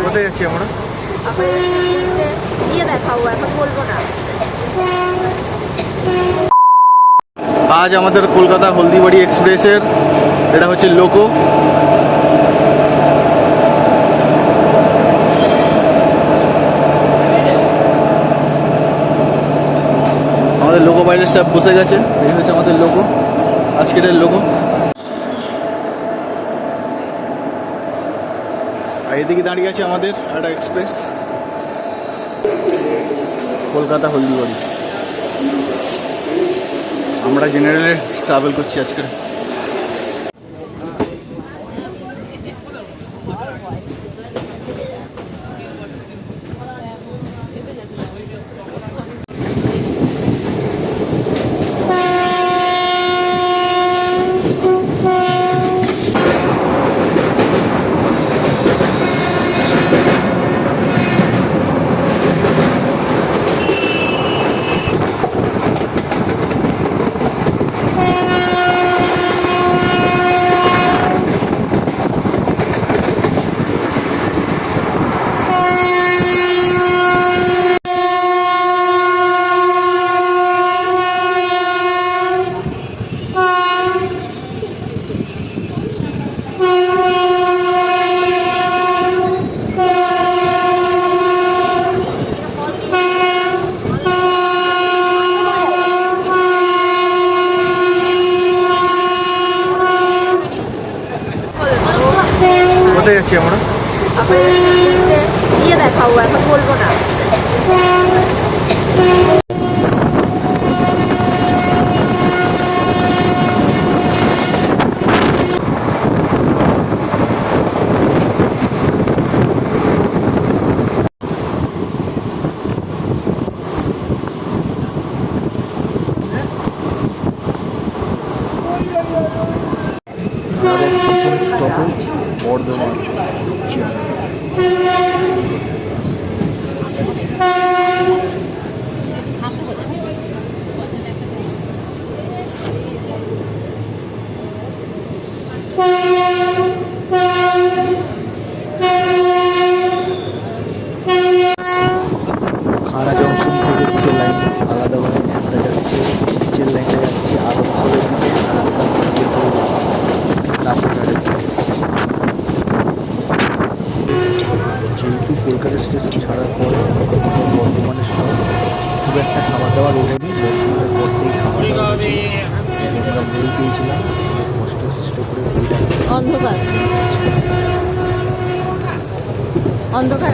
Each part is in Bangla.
কোথায় যাচ্ছি আমরা? আজ আমাদের কলকাতা হলদিবাড়ি এক্সপ্রেসের এটা হচ্ছে লোকো। আমাদের লোকো পাইলট সব বসে গেছে। এই হচ্ছে আমাদের লোকো, আজকের লোকো। আর এদিকে দাঁড়িয়ে আছে আমাদের একটা এক্সপ্রেস, কলকাতা হলদিবাড়ি। আমরা জেনারেলে ট্রাভেল করছি আজকে। কোথায় যাচ্ছি আমরা? দেখাবো, এখন বলবো না। বর্ধমান খানা জংশন থেকে দুটো লাইন আলাদাভাবে, একটা যাচ্ছে নিচের লাইনটা যাচ্ছে আসানসোলের দিকে, আর একটা রামপুরহাটের দিকে। যেহেতু কলকাতা স্টেশন ছাড়ার পরে বর্ধমানের সময় খুব একটা খাবার দাবার ওঠেনি, বর্ধমানের পর থেকেই খাবার দাবার হচ্ছে। আমরা বই পেয়েছিলাম, কষ্ট সৃষ্ট করে বইটা অন্ধকার অন্ধকার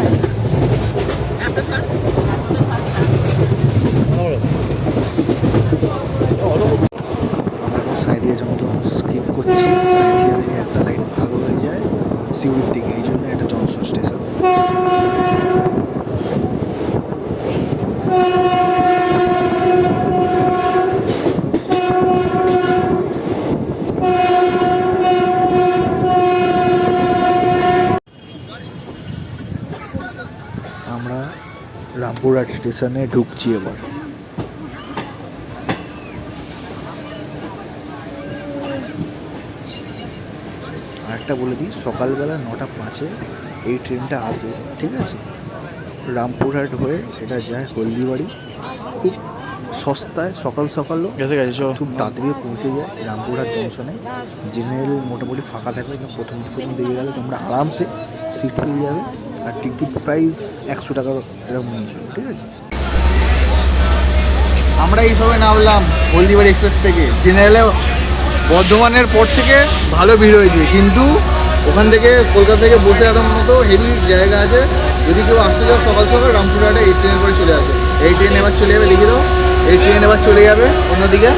আমরা এখন সাইডিয়া জংশন স্কিপ করছি। সাইডিয়া থেকে একটা লাইন ভাগ হয়ে যায় সিউড়ির দিকে, এই জন্য একটা জংশন স্টেশন। আমরা রামপুরহাট স্টেশনে ঢুকছি এবার। আরেকটা বলে দিই, সকালবেলা 9:05 এই ট্রেনটা আসে, ঠিক আছে? রামপুরহাট হয়ে এটা যায় হলদিবাড়ি, খুব সস্তায়, সকাল সকালও খুব তাড়াতাড়ি পৌঁছে যায় রামপুরহাট জংশনে। জেনারেল মোটামুটি ফাঁকা থাকবে, প্রথম দিকে গেলে তোমরা আরামসে সিট পেয়ে যাবে। আর টিকিট প্রাইস 100 টাকা এরকম নিয়েছিল, ঠিক আছে? আমরা এই সবে নামলাম হলদিবাড়ি এক্সপ্রেস থেকে। জেনারেলে বর্ধমানের পর থেকে ভালো ভিড় হয়েছে, কিন্তু ওখান থেকে কলকাতা থেকে বসে আসার মতো হেভি জায়গা আছে। যদি কেউ আসতে চাও সকাল সকাল রামপুরহাটে এই ট্রেনের করে চলে আসে। এই ট্রেন এবার চলে যাবে, লিখে দাও, এই ট্রেন এবার চলে যাবে অন্যদিকে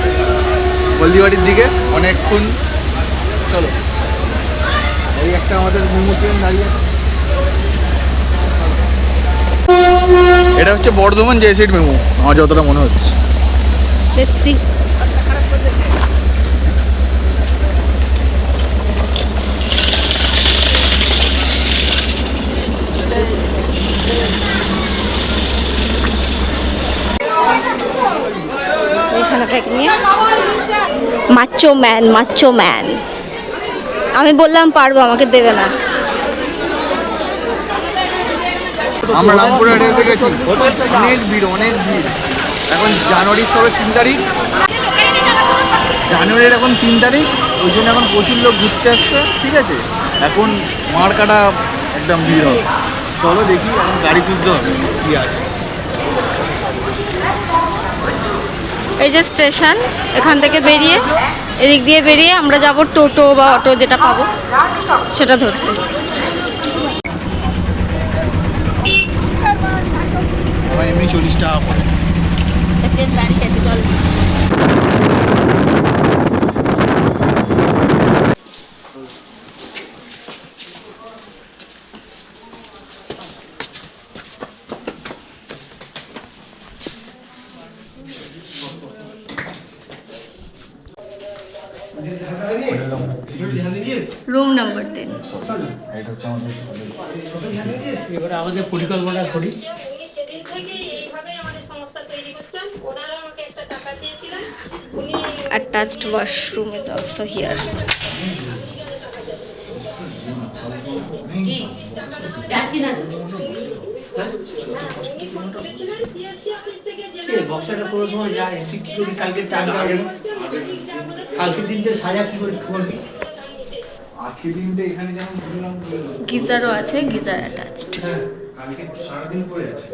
হলদিবাড়ির দিকে অনেকক্ষণ। চলো, এই একটা আমাদের মেমো ট্রেন দাঁড়িয়ে আছে। এটা হচ্ছে বর্ধমান জেএসিড মেমো আমার যতটা মনে হচ্ছে। Let's see. মাচো ম্যান আমি বললাম পারবো, আমাকে দেবে না। আমরা রামপুরহাট এসে গেছি, অনেক ভিড় অনেক ভিড়। এখন জানুয়ারির সবে 3 তারিখ, জানুয়ারির এখন 3 তারিখ, ওই জন্য এখন প্রচুর লোক ঘুরতে আসছে। ঠিক আছে, এখন মার কাটা একদম ভিড় হবে। চলো দেখি, এখন গাড়ি খুঁজতে হবে কি আছে। এই যে স্টেশন, এখান থেকে বেরিয়ে এদিক দিয়ে বেরিয়ে আমরা যাব টোটো বা অটো যেটা পাবো সেটা ধরতে। এমনি 40 টাকা করে। ট্রেন দাঁড়িয়ে আছে, চল। Room number 10। এটা হচ্ছে আমাদের এবারে আমাদের পরিকল্পনা করি। উনি সেদিন থেকে এইভাবে আমাদের সংস্থা তৈরি করছেন। ওনারা আমাকে একটা টাকা দিয়েছিলেন, উনি Attached washroom is also here. বক্সাটা কোনো সময় যায় তুই কি করবি কালকে টাকা কালকে দিনটা সাজা কি করবি? আজকে দিনটা এখানে যেমন ঘুরলাম, গিজারও আছে, গিজার অ্যাটাচড। হ্যাঁ কালকে সারাদিন পরে আছে।